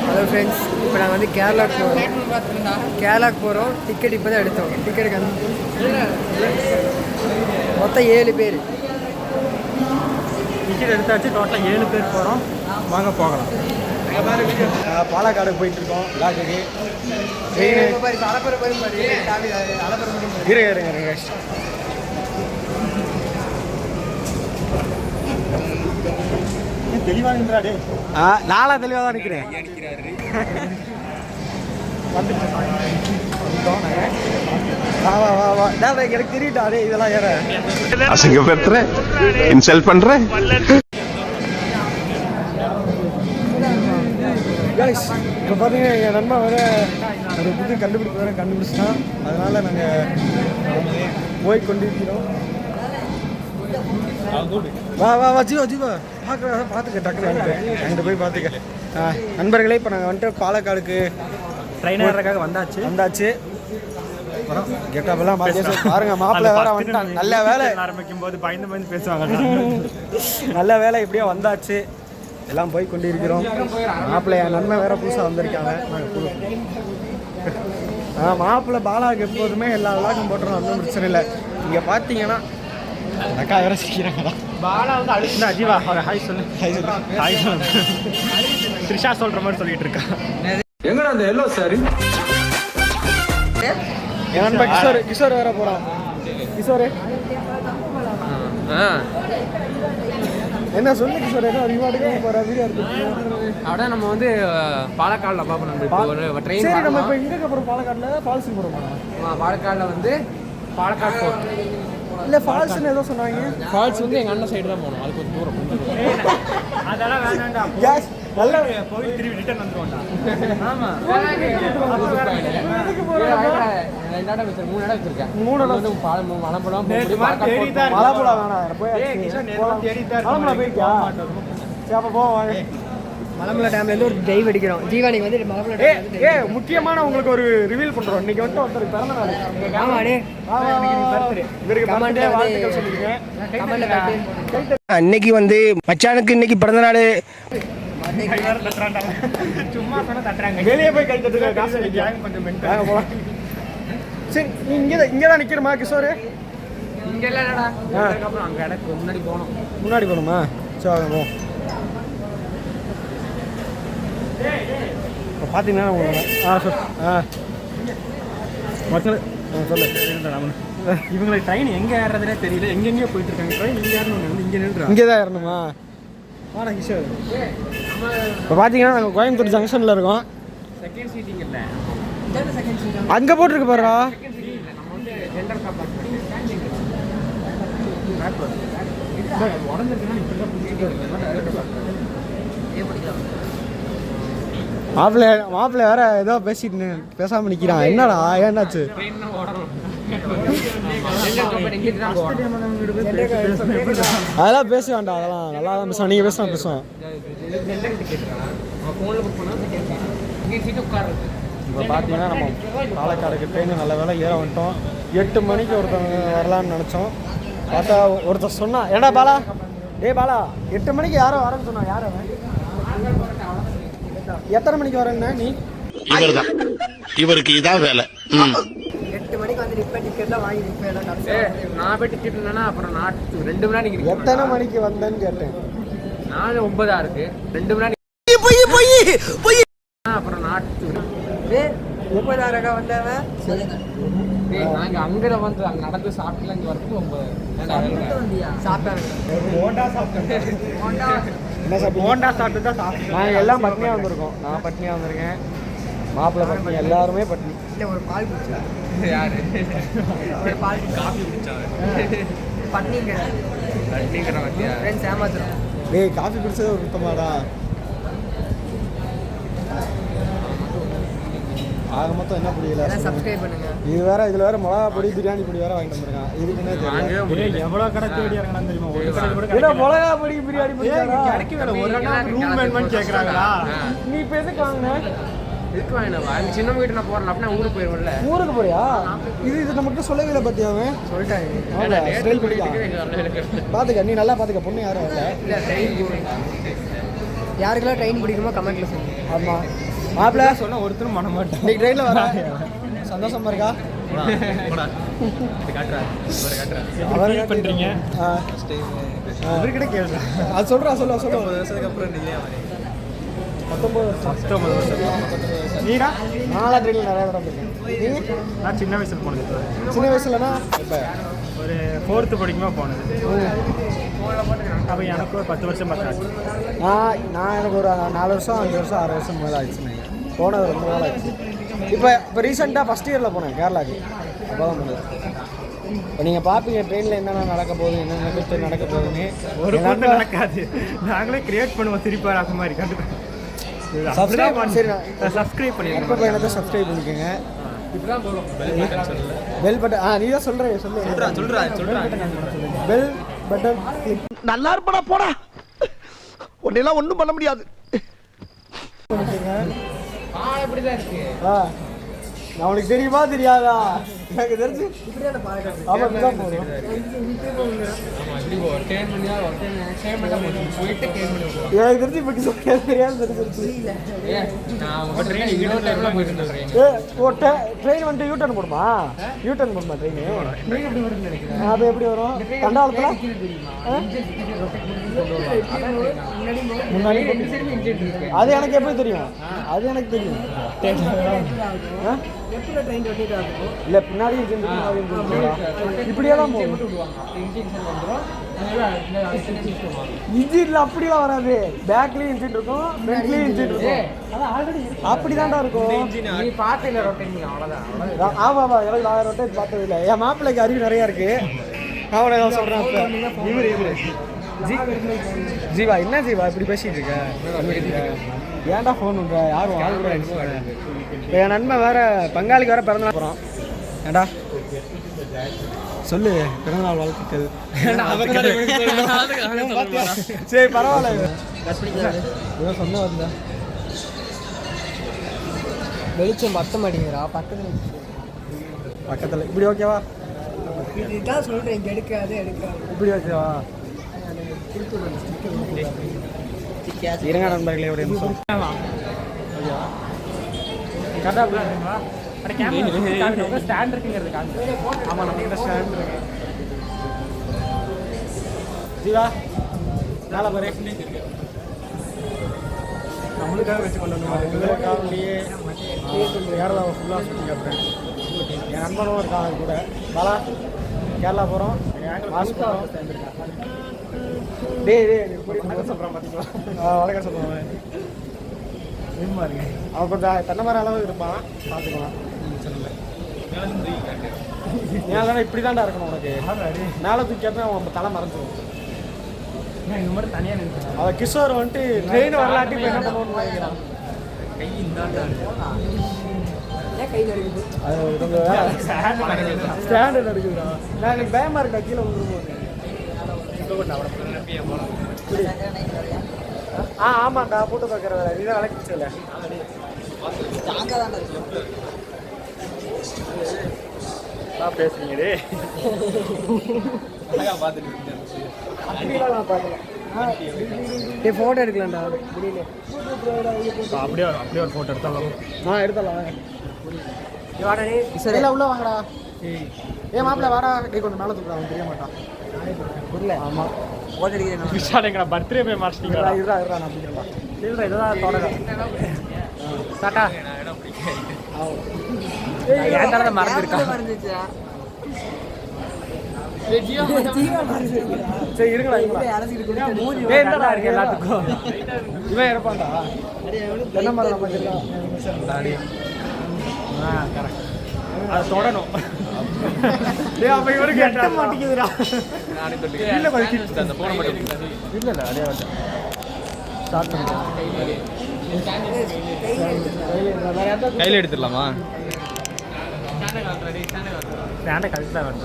Hello friends, இப்போ நாங்கள் வந்து கேரளாவுக்கு போகிறோம். டிக்கெட் இப்போ தான் எடுத்தோம். டிக்கெட்டுக்கு மொத்தம் 7 பேர் டிக்கெட் எடுத்தாச்சு. டோட்டலாக 7 பேர் போகிறோம். வாங்க போகலாம். பாலக்காடுக்கு போயிட்டுருக்கோம். விளாக்குக்கு இருங்க தெளிவாக நின்றாடே. நாளாக தெளிவாக தான் நிற்கிறேன். எனக்கு தெரியுட்டாடே இதெல்லாம் ஏற அசிங்கப்படுத்துற, இன்சல்ட் பண்ற. இப்போ பார்த்தீங்கன்னா எங்கள் நண்பன் வேறு ஒரு புது கண்டுபிடிப்பு வேறு கண்டுபிடிச்சிட்டான். அதனால் நாங்கள் போய் கொண்டிருக்கிறோம். வா ஜீவா பார்த்துக்க டக்குனு அங்கிட்ட போய் பார்த்துக்க. நண்பர்களே, இப்போ நாங்கள் வந்துட்டு பாலக்காடுக்கு ட்ரெயின் ஏறதுக்காக வந்தாச்சு. கெட்டப்பெல்லாம் பாருங்க. மாப்பிள்ளை வேற வந்துட்டாங்க. நல்ல வேலை ஆரம்பிக்கும் போது பயந்து பேசுவாங்க. நல்ல வேலை இப்படியே வந்தாச்சு. எல்லாம் போய் கொண்டிருக்கிறோம். மாப்பிள்ளை என் நன்மை வேற புதுசாக வந்திருக்காங்க. மாப்பிள்ளை பாலாவுக்கு எப்போதுமே எல்லா விளாக்கும் போட்டுறோம். ஒன்றும் பிரச்சனை இல்லை. இங்கே பார்த்தீங்கன்னா அக்கா வேற சிரிக்கிறாங்களா? பாலா வந்து அழுத்துனா ஜீவா அவரை ஹாய் சொல்லு. த்ரிஷா சொல்கிற மாதிரி சொல்லிட்டு இருக்கா. எங்கடா அந்த எல்லோ சாரி? என் நண்பன் கிஷோர் வேற போகிறான். கிஷோரு என்ன சொல்லு கிஷோர்? என்ன ரிவார்டுக்கு போகிற வீடியோ இருக்கு. அப்படியே நம்ம வந்து பாலக்காடில் பார்ப்போம். ஒரு ட்ரெயின். சரி, நம்ம இப்போ எங்கே போகிறோம்? பாலக்காடில் ஃபால்ஸுக்கு போகிறோம். பாலக்காடில் வந்து பாலக்காடு போகிறோம். இல்லை, ஃபால்ஸ்ன்னு ஏதோ சொன்னாங்க. ஃபால்ஸ் வந்து எங்கள் அண்ணன் சைடு தான் போகணும். அது கொஞ்சம் தூரம். அதெல்லாம் வேணாண்டா. கேஸ் நல்ல போய் திரும்பி ரிட்டர்ன் வந்துருவோம்டா. ஆமாம், 3 இடம் வச்சிருக்கேன். 3 இடம் வந்து மலப்புழம் மலைப்புழா வேணாம். போயிருக்கா? சரி, அப்போ போவோம். மலம்புழா டேம்லேருந்து ஒரு டைவ் அடிக்கிறோம். ஜீவா நீங்கள் வந்து மலம்புழா டேம் முக்கியமான உங்களுக்கு ஒரு ரிவீல் பண்ணுறோம். இன்னைக்கு வந்து ஒருத்தருக்கு பிறந்த நாள். ஆமாடே, இவருக்கு வாழ்த்துக்கள் சொல்லிருக்கேன். இன்னைக்கு வந்து மச்சானுக்கு இன்னைக்கு பிறந்த நாள். சும்மா சொன்னா தட்டுறாங்க. வெளியே போய் கை தட்டுங்க. காசு கொஞ்சம் போலாம். சரி, நீ இங்கே தான் நிற்கிறமா கிஷோரு? இங்கே இல்லைடா, அப்புறம் அங்கே இடத்துக்கு முன்னாடி போகணுமா? சரி, வாங்க போ. இப்போ பார்த்தீங்கன்னா மக்கள் சொல்லு. இவங்களுக்கு ட்ரெயின் எங்கே ஏறதுனே தெரியல. எங்கெங்கேயோ போயிட்டு இருக்காங்க. ட்ரெயின் இங்கே ஏறணும் வந்து இங்கே தான் ஏறணுமா? வாடா கிஷோர். இப்போ பார்த்தீங்கன்னா நாங்கள் கோயம்புத்தூர் ஜங்ஷனில் இருக்கோம். செகண்ட் சீட்டிங் இல்லை, அங்கே போட்டிருக்கு பாருடா. மாப்பிள்ளை வேற ஏதோ பேசிட்டு பேசாம நிக்கிறான். என்னடா ஏன்னாச்சு? அதெல்லாம் பேச வேண்டாம். அதெல்லாம் நல்லா தான் பேசுவோம். நீங்க பேசுவோம். இப்போ பார்த்தீங்கன்னா நம்ம பாலக்காடுக்கு ட்ரெயின் நல்ல வேலை ஏற வந்துட்டோம். 8 மணிக்கு ஒருத்தவங்க வரலான்னு நினச்சோம். பார்த்தா ஒருத்தர் சொன்னா, ஏடா பாலா, பாலா 8 மணிக்கு யாரோ வரேன்னு சொன்னான். யார் அவன்? எத்தனை மணிக்கு வரேன்னா நீ? இவருக்கு இதான் வேலை. 8 மணிக்கு வந்து டிக்கெட்லாம் வாங்கி நான் போய் டிக்கெட் இல்லைன்னா அப்புறம் 2 மணி நேரம். எத்தனை மணிக்கு வந்தேன்னு கேட்டேன். 9 இருக்கு. 2 மணி நேரம். அப்புறம் 30 வந்தவன். நாங்க அங்கே வந்து அங்கே நடந்து சாப்பிட்டு இங்கே வரது 9 சாப்பிட்டாங்க. போண்டா சாப்பிட்டு தான் சாப்பிட்டோம். நாங்கள் எல்லாம் பட்னியாக வந்திருக்கோம். நான் பட்னியாக வந்திருக்கேன். மாப்பிள்ளை பட்னி, எல்லாருமே பட்னி. இல்லை, ஒரு பால் குடிச்சா. யாரு? ஒரு பால் காஃபி குடிச்சாங்க. பட்னிங்கிற வண்டியா ஃப்ரெண்ட்ஸ் ஏமாத்துறோம். காஃபி குடிச்சது ஒரு சுத்தமாடா. ஆக மொத்தம் என்ன புரியல. சப்ஸ்கிரைப் பண்ணுங்க. இதுல வேற மிளகா பொடி, பிரியாணி பொடி வேற வாங்கிட்டு வந்திருக்கான். இதுக்குன்னே தெரியல எவ்வளவு கணக்கு வெடி இறங்கணும் தெரியுமா? மிளகா பொடி, பிரியாணி பொடி ரூம் வேணுமான்னு கேட்கறாங்களா? நீ இப்போ எதுக்கு வாங்கின? இதுக்கு வாங்கினேன். சின்ன வீட்டு நான் போறேன் அப்படின்னா ஊருக்கு போயிருவேன்ல. ஊருக்கு போறியா? இது நம்மகிட்ட சொல்லவே இல்லை. பத்தியா அவன் சொல்லிட்டாங்க. பாத்துக்க, நீ நல்லா பாத்துக்க. பொண்ணு யாரும் வரல. இல்லை, ட்ரெயின் யாருக்கெல்லாம் ட்ரெயின் பிடிக்குமோ கமெண்ட்ல சொல்லுங்க. ஆமாம், மாப்பிள்ள சொன்னால் ஒருத்தரும் பண்ண மாட்டேன். இன்னைக்கு ட்ரெயினில் வர சந்தோஷமா இருக்கா? அவர் பண்ணுறீங்க அவர்கிட்ட கேள்றா. அது சொல்கிறா சொல்ல 19 வருஷத்துக்கு அப்புறம் இல்லையா? 19 வருஷம். நீடா? நாலாம் ட்ரெயினில் நிறையா தடவை போயிருக்கேன். நான் சின்ன வயசில் போனது. சின்ன வயசுலனா இப்போ ஒரு 4th படிக்குமா போனது. அப்போ எனக்கு ஒரு 10 வருஷம் பார்த்தாச்சு. நான் எனக்கு ஒரு 4 வருஷம் 5 வருஷம் 6 வருஷம் மேலே ஆயிடுச்சு. போனது ரொம்ப நாள் ஆயிடுச்சு. இப்போ ரீசெண்டாக ஃபஸ்ட் இயரில் போனேன் கேரளாவுக்கு. அப்போ தான் போனது. இப்போ நீங்கள் பார்ப்பீங்க ட்ரெயினில் என்னென்ன நடக்க போகுது, என்னென்ன நடக்க போகுதுன்னு. ஒரு மட்டும் நடக்காது, நாங்களே கிரியேட் பண்ணுவோம். திருப்பி அந்த மாதிரி கண்டிப்பாக சப்ஸ்கிரைப் பண்ணிடுங்க. இப்போ எனக்கு சப்ஸ்கிரைப் பண்ணிக்கோங்க. இப்படிதான் போகிறோம். பெல் பட்டன் நீ தான் சொல்கிறேன். பெல் பட்டன் நல்லா இருப்படா போடா, உன்னெல்லாம் ஒன்றும் பண்ண முடியாது. அவனுக்கு தெரியுமா தெரியாதா? எனக்கு தெரிஞ்சு எனக்கு தெரிஞ்சு இப்போ தெரியாது. ட்ரெயின் வந்துட்டு யூட்டர்ன் போடுமா? யூட்டர்ன் போடுமா ட்ரெயின்? அது எப்படி வரும் தண்டாளத்தில்? முன்னாடி அது எனக்கு எப்படி தெரியும்? அது எனக்கு தெரியும். இல்லை பின்னாடி இப்படியே தான் போகும். இன்ஜின்ல அப்படிலாம் வராது. பேக்லயும் இன்ஜின் இருக்கும், ஃப்ரண்ட்லயும் இன்ஜின் இருக்கும். அப்படிதான்டா இருக்கும். ஆமா ஆமா, எனக்கு 1000 ரொட்டேட் பார்த்தது இல்லை. என் மாப்பிள்ளைக்கு அறிவு நிறைய இருக்கு. அவனை நான் சொல்றேன். இவரு ஜீவா, என்ன ஜீவா இப்படி பேசிட்டு இருக்க? ஏன்டா ஃபோன் பண்ற? யாரும் ஆள் கூட இப்போ என் நண்பன் வேற பங்காளிக்கு வேற பிறந்தநாள் போகிறோம். ஏண்டா சொல்லு, பிறந்தநாள் வாழ்த்துக்கள். சரி பரவாயில்ல, ஏதோ சொன்ன வந்தா வெளிச்சம் பத்த மாட்டேங்கிறா. பக்கத்தில் இப்படி ஓகேவா? இதுதான் சொல்கிறேன், இங்கே எடுக்காது இப்படி ஓகேவா? இருங்க நண்பர்களே, ஒரு நிமிஷம். ஸ்டாண்ட் இருக்குங்கிறது ஆமாம், நம்ம ஸ்டாண்ட் இருக்கு. ஜீவா நாளை பாரு, நம்மளுக்காக வச்சு கொண்டு உங்களுக்காகவே கேரளாவை ஃபுல்லாக சுற்றி காட்டுறேன். என் நண்பனும் இருக்காங்க கூட. பாலா கேரளா போகிறோம், மாஸ்க் போகிறோம். சொல்கிறேன் பார்த்தீங்களா? வணக்கம் சொல்லுவாங்க. விரும்பா இருக்கு. அவன் கொஞ்சம் தென்னை மரம் அளவு இருப்பான், பார்த்துக்கலாம். ஏன்னா இப்படி தான்டா இருக்கணும் உனக்கு. மேலே தூக்கிட்டா அவன் தலை மறைஞ்சிடும். இந்த மாதிரி தனியாக நினைக்கிறேன். அவன் கிஷோர் வந்துட்டு ட்ரெயின் வரலாட்டி இப்போ என்ன பண்ணுவோன்னு நினைக்கிறான். அது கொஞ்சம் ஸ்டாண்டு நடக்குதுடா. நான் எனக்கு பயமாக இருக்கா கீழே விழுந்துருவோம். ஆமாண்டா, போட்டு பார்க்குற வேலை இதான் விளக்கிச்சல. பேசுறீங்க அப்படிலாம் நான் பார்க்கல. ஃபோட்டோ எடுக்கலாம்டா முடியல. அப்படியே ஒரு ஃபோட்டோ எடுத்தாலும் எடுத்தாலாம். வாடா இல்லை உள்ள வாங்கடா. ஏன் மாப்பிள்ள வாடா, கை கொண்டு மேலே தூக்குறா. அவன் தெரிய மாட்டான். புரியல. ஆமாம் விஷாலுங்கடா, பர்த்டே போய் மாறிட்டீங்களா? இருடா நான் அப்படிங்களா? இல்லை இதுதான் தொடங்க. டாட்டா. ஏன் தடவை மறந்துருக்கா? சரி இருங்களா இருக்கு எல்லாத்துக்கும். இவன் இருப்பான்டா தென்னை மரம் கரெக்ட். அதை தொடணும். அப்போ இவருக்கு எட்ட மாட்டேங்குதுடா. இல்லை அப்படியே ஸ்டார்ட் பண்ணிக்கலாம். கையில் எடுத்துடலாமா? ஸ்டாண்டை கழிச்சு தான் வேணும்.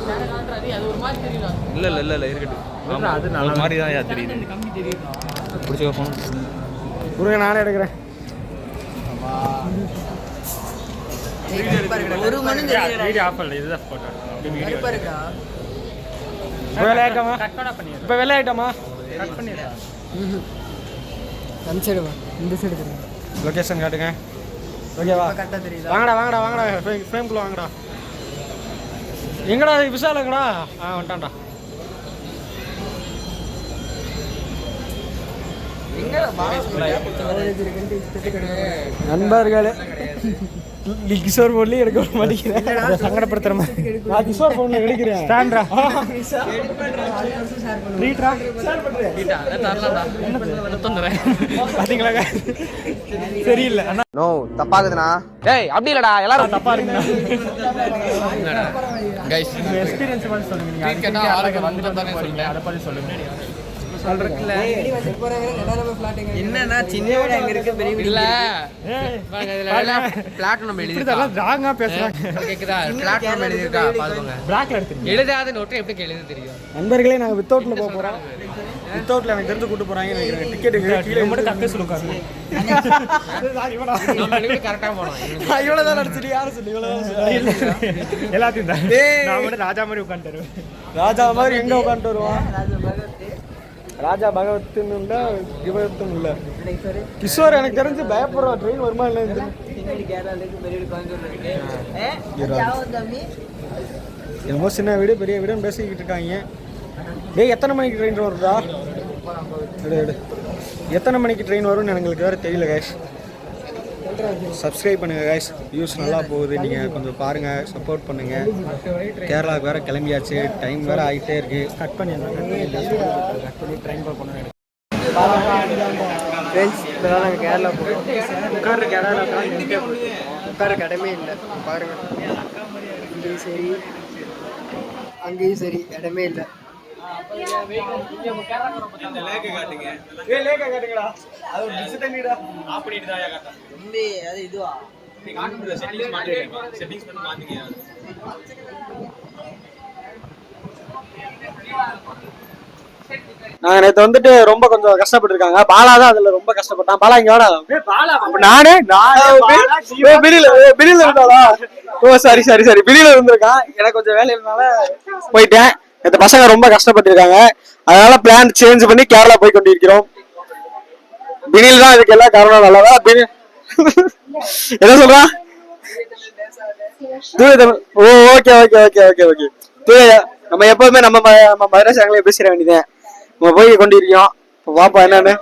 இல்லை இருக்கட்டும். அது நல்ல மாதிரி தான் தெரியுது. பிடிச்ச ஃபோன் கொடுங்க, நானே எடுக்கிறேன். ஒரு மணி வீடியோ ஆஃப் பண்ணல, இதுதான் போட்டோ. வேலையாயிட்டாமா? இப்போ வேலையாயிட்டாமா? கட் பண்ணிடுறா. அந்த சைடு இந்த சைடு லொக்கேஷன் காட்டுங்க. ஓகேவா? கரெக்டாக தெரியுதா? வாங்கடா ஃப்ரேம்குள்ளே வாங்கடா. எங்கடா விஷால் எங்கடா? வந்துட்டான்டா. நண்பர்களே கிஷோர் போன்லயும் எடுக்க மாட்டேங்கிறேன், சங்கடப்படுத்துற மாதிரி. நான் கிஷோர் போன்ல எடுக்கிறேன். ஸ்டாண்ட்ரா ட்ரீட்ரா பாத்தீங்களா? சரியில்லை அண்ணா. நோ தப்பாகுதுண்ணா. டேய் அப்படி இல்லடா, எல்லாரும் தப்பா இருக்குண்ணா. கைஸ் எக்ஸ்பீரியன்ஸ் மாதிரி சொல்லுங்க. நீங்க ஆளுக்கு வந்துட்டு தானே சொல்லுங்க, அதை பத்தி சொல்லுங்க. என்னன்னா சின்ன வீடு அங்க இருக்கு, பெரிய வீடு இல்ல. பிளாட்டினம் எழுதிருக்கா, ராங்கா பேசுறாங்க. கேக்குதா? பிளாட்டினம் எழுதிருக்கா பாருங்க. பிளாக்ல எடுத்து எழுதாத நோட்டு எப்படி எழுத தெரியும்? நண்பர்களே நாங்க வித்தவுட்ல போக போறோம். வித்தவுட்ல எனக்கு தெரிஞ்சு கூட்டி போறாங்க நினைக்கிறேன். டிக்கெட் கீழே மட்டும் கரெக்டா சொல்லுங்க. நம்ம கரெக்டா போறோம். இவ்வளவு தான் அடிச்சிட்டு யாரும் சொல்லி எல்லாத்தையும் தான். நான் மட்டும் ராஜா மாதிரி உட்காந்துருவேன். ராஜா மாதிரி எங்க உட்காந்துட்டு வருவான்? ராஜா பகவத்துன்னு இல்லை, கிபத்துன்னு இல்லை. கிஷோர் எனக்கு தெரிஞ்சு பயப்படுறா. ட்ரெயின் வருமா இல்லை? என்னமோ சின்ன வீடு பெரிய வீடுன்னு பேசிக்கிட்டு இருக்காங்க. டேய் எத்தனை மணிக்கு ட்ரெயின் வரும்டா? எத்தனை மணிக்கு ட்ரெயின் வரும்னு எங்களுக்கு வேறு தெரியல கைஸ். சப்ஸ்கிரைப் பண்ணுங்கள் கைஸ். வியூஸ் நல்லா போகுது, நீங்கள் கொஞ்சம் பாருங்கள், சப்போர்ட் பண்ணுங்கள். கேரளாவுக்கு வேறு கிளம்பியாச்சு, டைம் வேறு ஆகிட்டே இருக்குது. கட் பண்ணி ட்ரெயின் போகணும். ஃப்ரெண்ட்ஸ் இப்போதான் நாங்கள் கேரளா போகிறோம். உட்கார கேரளா உட்கார இடமே இல்லை பாருங்க. இங்கேயும் சரி அங்கேயும் சரி இடமே இல்லை. நாங்க நேற்று வந்துட்டு ரொம்ப கொஞ்சம் கஷ்டப்பட்டு இருக்காங்க. பாலா தான் அதுல ரொம்ப கஷ்டப்பட்டான். பாலா இங்க வாடா. நானே பிரியில இருந்தாளா? ஓ சாரி பிரியில இருந்திருக்கான். எனக்கு கொஞ்சம் வேலை இருந்தால போயிட்டேன். இந்த பசங்க ரொம்ப கஷ்டப்பட்டு இருக்காங்க, அதனால பிளான் சேஞ்ச் பண்ணி கேரளா போய் கொண்டிருக்கிறோம். பினில் தான் இதுக்கு எல்லாம் காரணம். நல்லதா பினில் என்ன சொல்றான்? Oh okay okay okay okay okay. நம்ம எப்பவுமே நம்ம மதரசாங்களே பேசிட வேண்டியதேன். நம்ம போய் கொண்டிருக்கோம். பாப்பா என்னன்னு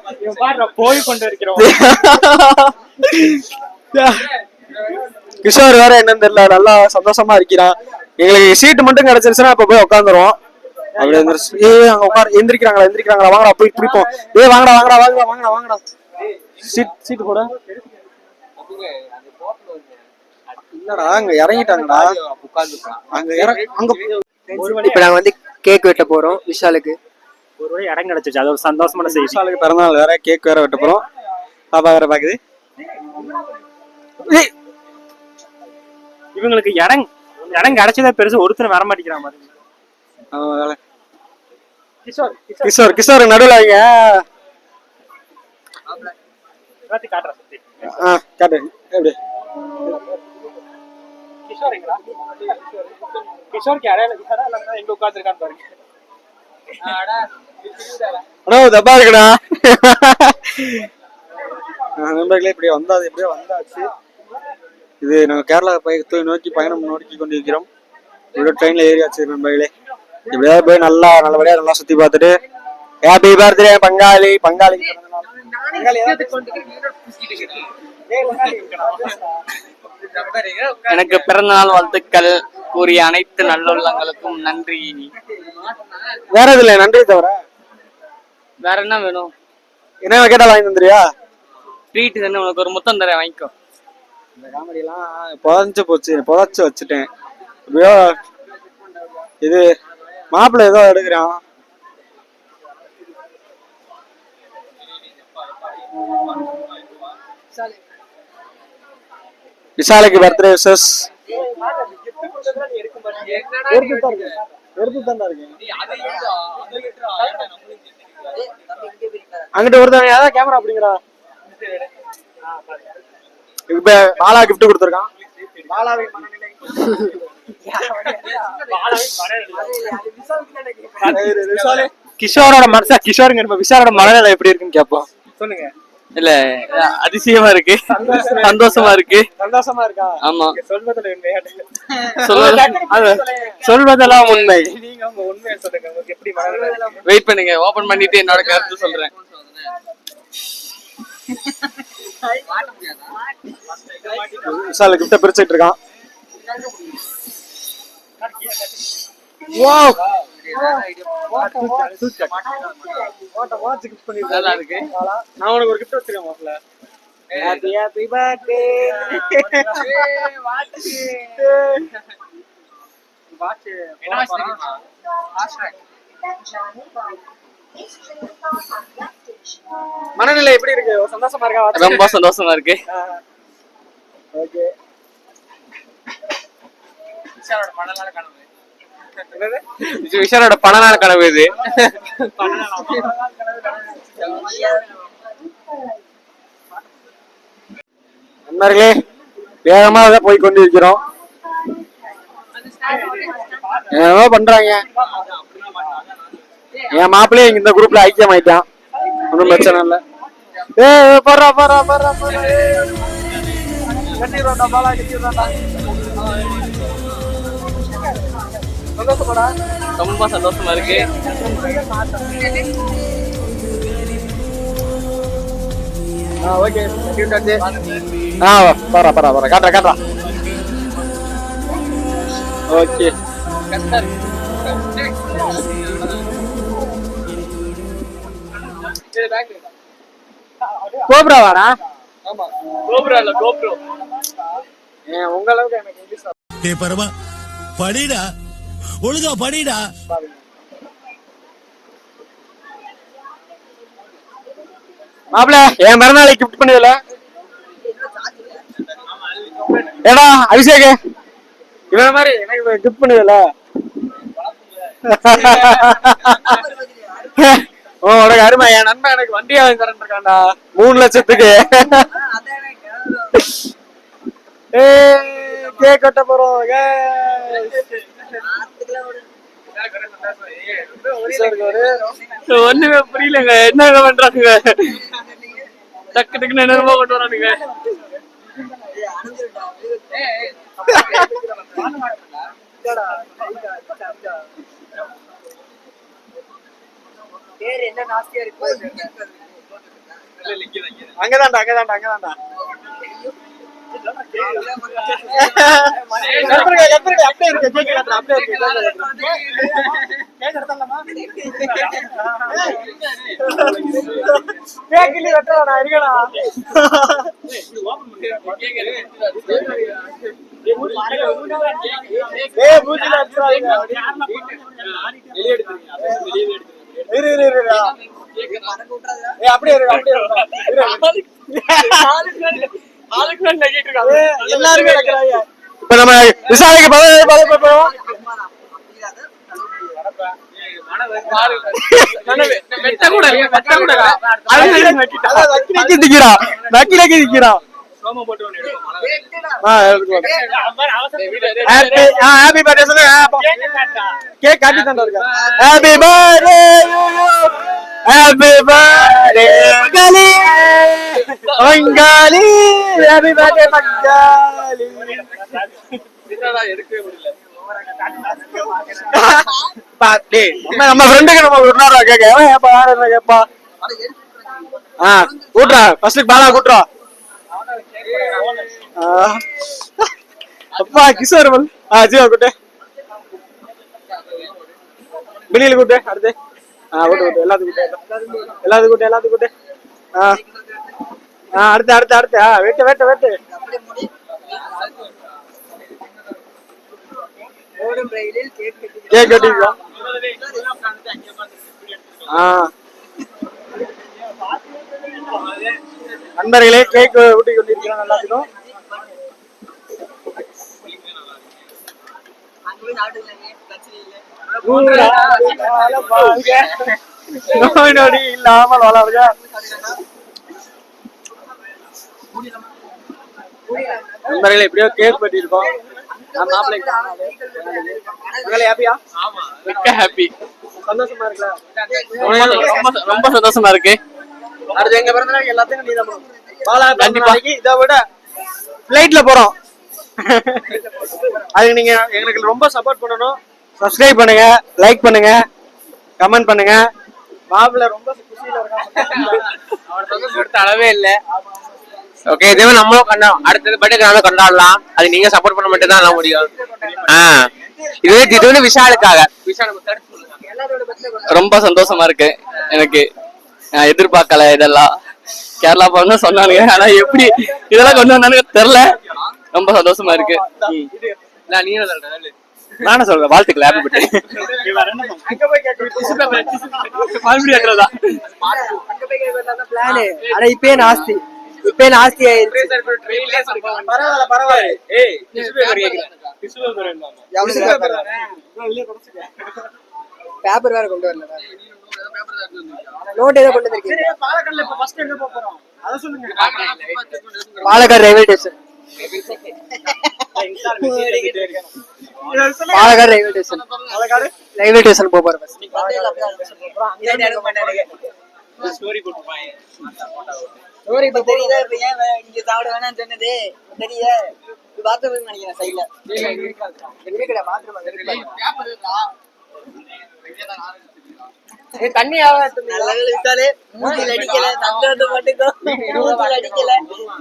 போய் கொண்டு இருக்கிறோம். கிஷோர் வேற என்னன்னு தெரியல, நல்லா சந்தோஷமா இருக்கிறான். எங்களுக்கு சீட்டு மட்டும் கிடைச்சிருச்சுன்னா இப்ப போய் உட்காந்துரும். அப்படி அங்க உட்கார எந்திரிக்கிறாங்களா வாங்கடா போய் பிடிப்போம். வாங்கடா சீட்டு போட. இல்லடா அங்க இறங்கிட்டாங்கடா. இப்ப நாங்க வந்து கேக் வெட்ட போறோம் விஷாலுக்கு. ஒரு வழி இடம் கிடைச்சிச்சு, அது ஒரு சந்தோஷமான செய்தி. விஷாலுக்கு பிறந்தநாள் வேற, கேக் வேற வெட்ட போறோம். பாப்பா வேற பாக்குது. இவங்களுக்கு இடம் கிடைச்சதா பெருசு, ஒருத்தர் வர மாட்டேங்கிறான் மாதிரி. கிஷோர் நடுவில் வைங்க. காட்டு எப்படி கிஷோருக்கு இடையில எங்க உட்காந்துருக்கான்னு பாருங்க. தப்பா இருக்குடா. நண்பர்களே இப்படியே வந்தாச்சு. இது நாங்க கேரளா நோக்கி பயணம் நோக்கி கொண்டிருக்கிறோம். இவ்வளவு ட்ரெயின்ல ஏறியாச்சு நண்பர்களே. இப்படியாவது போய் நல்லபடியா நல்லா சுத்தி பார்த்துட்டு ஹாப்பி பர்த்டே பங்காளி. எனக்கு பிறந்தநாள் வாழ்த்துக்கள் கூறிய அனைத்து நல்லுள்ளங்களுக்கும் நன்றி. வேற எது இல்லை நன்றி தவிர. வேற என்ன வேணும்? என்ன கேட்டாலும் வாங்கி தந்துறியா? ட்ரீட் தானே, உனக்கு ஒரு முத்தம் தரேன், வாங்கிக்கோ. இந்த காமெடி எல்லாம் புதைச்சு வச்சுட்டேன். எப்படியோ இது மாப்பிள்ளை ஏதோ எடுக்கிறான். விஷாலுக்கு பர்த்டே விஷஸ். அங்கிட்ட ஒருத்தவங்க ஏதாவது கேமரா அப்படிங்கிறா. இப்ப பாலா கிஃப்ட் கொடுத்துருக்கான். கிஷோரோட மனசா, கிஷோருங்க விஷாலோட மனநிலை எப்படி இருக்குன்னு கேட்போம். சொல்லுங்க. இல்ல அதிசயமா இருக்கு, சந்தோஷமா இருக்கு. சந்தோஷமா இருக்கா? ஆமா, சொல்வதில் சொல்வதெல்லாம் உண்மை. நீங்க உங்க உண்மையை சொல்லுங்க. உங்களுக்கு எப்படி மனநிலை? வெயிட் பண்ணுங்க, ஓபன் பண்ணிட்டு என்னோட கருத்து சொல்றேன். விஷால் கிட்ட பிரிச்சுட்டு இருக்கான். வாவ், நல்லா இருக்கு. நான் உனக்கு ஒரு கிஃப்ட் வச்சிருக்கேன் மாப்ள. Happy birthday. மனநிலை எப்படி இருக்கு? சந்தோஷமா இருக்கா? ரொம்ப சந்தோஷமா இருக்கு. ஓகே. விஷாலோட பணநாள் கனவு இது. நண்பர்களே, வேகமாக போய் கொண்டிருக்கிறோம். என்னவோ பண்றாங்க. என் மாப்பிள்ளையே இந்த குரூப்ல ஐக்கியம் ஆயிட்டான். ஒன்றும் பிரச்சனை இல்லை. ரொம்ப சந்தோஷமா இருக்கு. காட்டுறா. ஓகே. கோப்ரா வாடா. ஆமா, கோப்ரா இல்ல கோப்ரோ. உங்க அளவுக்கு எனக்கு இங்கிலீஷ் டேய் பரமா படிடா, ஒழுங்கா படிடா. மாப்ள, என் மறுநாளை கிஃப்ட் பண்ணுவல. ஏடா அபிஷேக், இவன் மாதிரி எனக்கு கிஃப்ட் பண்ணுவல. உனக்கு அருமை. என் நண்பன் எனக்கு வண்டியா வாங்கி தரேன் இருக்கான்டா 3 லட்சத்துக்கு. கேக் கட்ட போறோம். ஒண்ணுமே புரியலங்க, என்ன பண்றாங்க? டக்கு டக்குன்னு என்னமோ கொண்டு வரானுங்க. அங்கதான்டா. அப்படியே இருக்கு. இப்ப நம்ம விசாரிக்க ஹாப்பி பர்த்டே சொல்லு. கேக் காட்டி தான் இருக்கா. ஹாப்பி பர்த்டே, ஹாப்பி பர்த்டே பங்காளி, பங்காளி, ஹாப்பி பர்த்டே பங்காளி. நம்ம ஃப்ரெண்டுக்கு நம்ம விடுறா கேப்பா. கூட்டுறா ஃபர்ஸ்ட் பாலா கூட்டுறா. அப்பா கிஷோர் ஜீவா கூட்டு, பினியில் கூட்டு. அடுத்து கூட்டு எல்லாத்துக்கும் கூட்டு. அடுத்து வெட்டு கேக் கட்டிருக்கோம். நண்பர்களே, கேக் ஊட்டி கொண்டிருக்கிறோம் எல்லாத்துக்கும். நோய் நொடி இல்லாமல் வளர்க. நண்பர்களே, எப்படியோ கேக் வெட்டிருக்கோம். ஹாப்பியா? ஹாப்பி, சந்தோஷமா இருக்குல்ல? ரொம்ப சந்தோஷமா இருக்கு. அடுத்து எங்க பிறந்தநாள் எல்லாத்துக்கும் நீ தான் பாலா கண்டிப்பாக இதை விட ஃப்ளைட்ல போறோம். அதுக்கு நீங்க எங்களுக்கு ரொம்ப சப்போர்ட் பண்ணணும். சப்ஸ்கிரைப் பண்ணுங்க, லைக் பண்ணுங்க, கமெண்ட் பண்ணுங்க. மாப்பிள்ள ரொம்ப குஷியில இருக்கான், அளவே இல்லை. ஓகே, இதே நம்மளும் அடுத்தது பர்த்டே நாம கொண்டாடலாம். அது நீங்க சப்போர்ட் பண்ண மட்டும் தான் முடியும். இது வந்து விஷாலுக்காக. ரொம்ப சந்தோஷமா இருக்கு எனக்கு. நான் எதிர்பார்க்கல இதெல்லாம். கேரளா போன சொன்னானுங்க, ஆனா எப்படி இதெல்லாம் கொண்டு வந்தானுங்க தெரியல. ரொம்ப சந்தோஷமா இருக்கு. நானும் சொல்றேன், வாழ்த்துக்கள், ஹாப்பி பர்த்டே. ஆனா இப்பயே நாஸ்தி ஆயிடுச்சு. பேப்பர் வேற கொண்டு வரல, நோட் ஏதோ கொண்டு வந்திருக்கீங்க. Palakkad railway station, Palakkad railway station போக போறேன். தண்ணி அடிக்கல, அடிக்கல.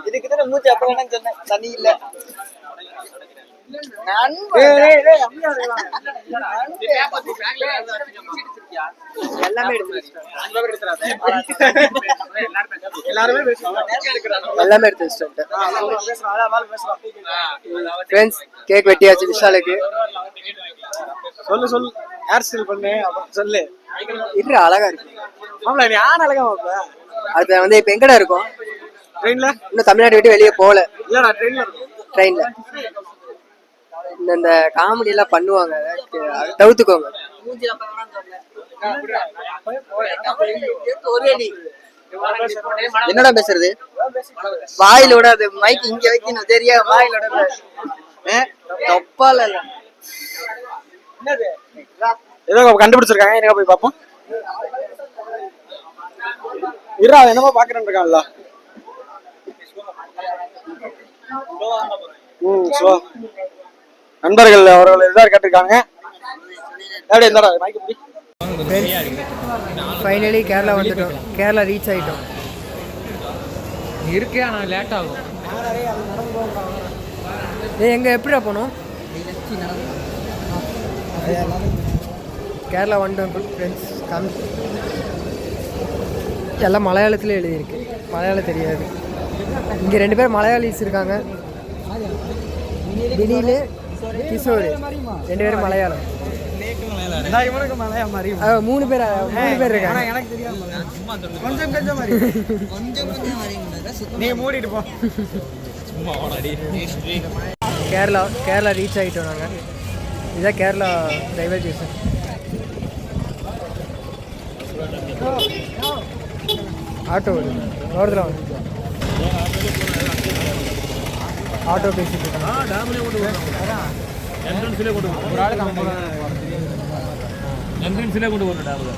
இதுக்கு தான் மூச்சு அப்ப வேணாம் சொன்னேன், தண்ணி இல்ல. எல்லாமே எடுத்து கேக் வெட்டியாச்சு விஷாலுக்கு. சொல்லு ஹேர் ஸ்டைல் பண்ணு, அப்புறம் சொல்லு. இல்ல அழகா இருக்கு. ஆமா, நீ யார் அழகா பாப்ப. அது வந்து இப்ப எங்கடா இருக்கும்? ட்ரெயின்ல. இன்னும் தமிழ்நாடு விட்டு வெளியே போகல. இல்ல நான் ட்ரெயின்ல இருக்கேன். ட்ரெயின்ல இந்த காமெடி எல்லாம் பண்ணுவாங்க, தவிர்த்துக்கோங்க. என்னடா பேசுறது? வாயிலோட அது மைக் இங்க வைக்கணும், சரியா? வாயிலோட தப்பால இல்ல. ஏதோ கண்டுபிடிச்சிருக்காங்க, எங்க போய் பாப்போம். இருடா, என்னமோ பாக்குறேன்னு இருக்கான்ல. நண்பர்கள் அவர்கள் எதாவது கேட்டிருக்காங்க. ஃபைனலி கேரளா வந்துட்டோம். கேரளா ரீச் ஆகிட்டோம். இருக்கு, ஆனால் லேட் ஆகும். எங்கே எப்படிடா போனோம்? கேரளா வந்துட்டோம் ஃப்ரெண்ட்ஸ். எல்லாம் மலையாளத்தில் எழுதியிருக்கு, மலையாளம் தெரியாது. இங்கே 2 பேர் மலையாளிஸ் இருக்காங்க, திலீல், கிஷோர், 2 பேரும் மலையாளம். 3 பேர் இருக்காங்க. கேரளா ரீச் ஆகிட்டோம் நாங்கள். இதுதான் கேரளா ரயில்வே ஸ்டேஷன். ஆட்டோ வருது, ரோடில் வந்து ஆட்டோ பேசிட்டு இருக்காங்க.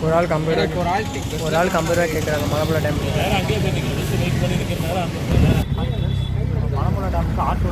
ஒரு ஆள் 50 ரூபா கேட்குறாங்க. மலம்புழா டேம் மலம்புழா டேமுக்கு ஆட்டோ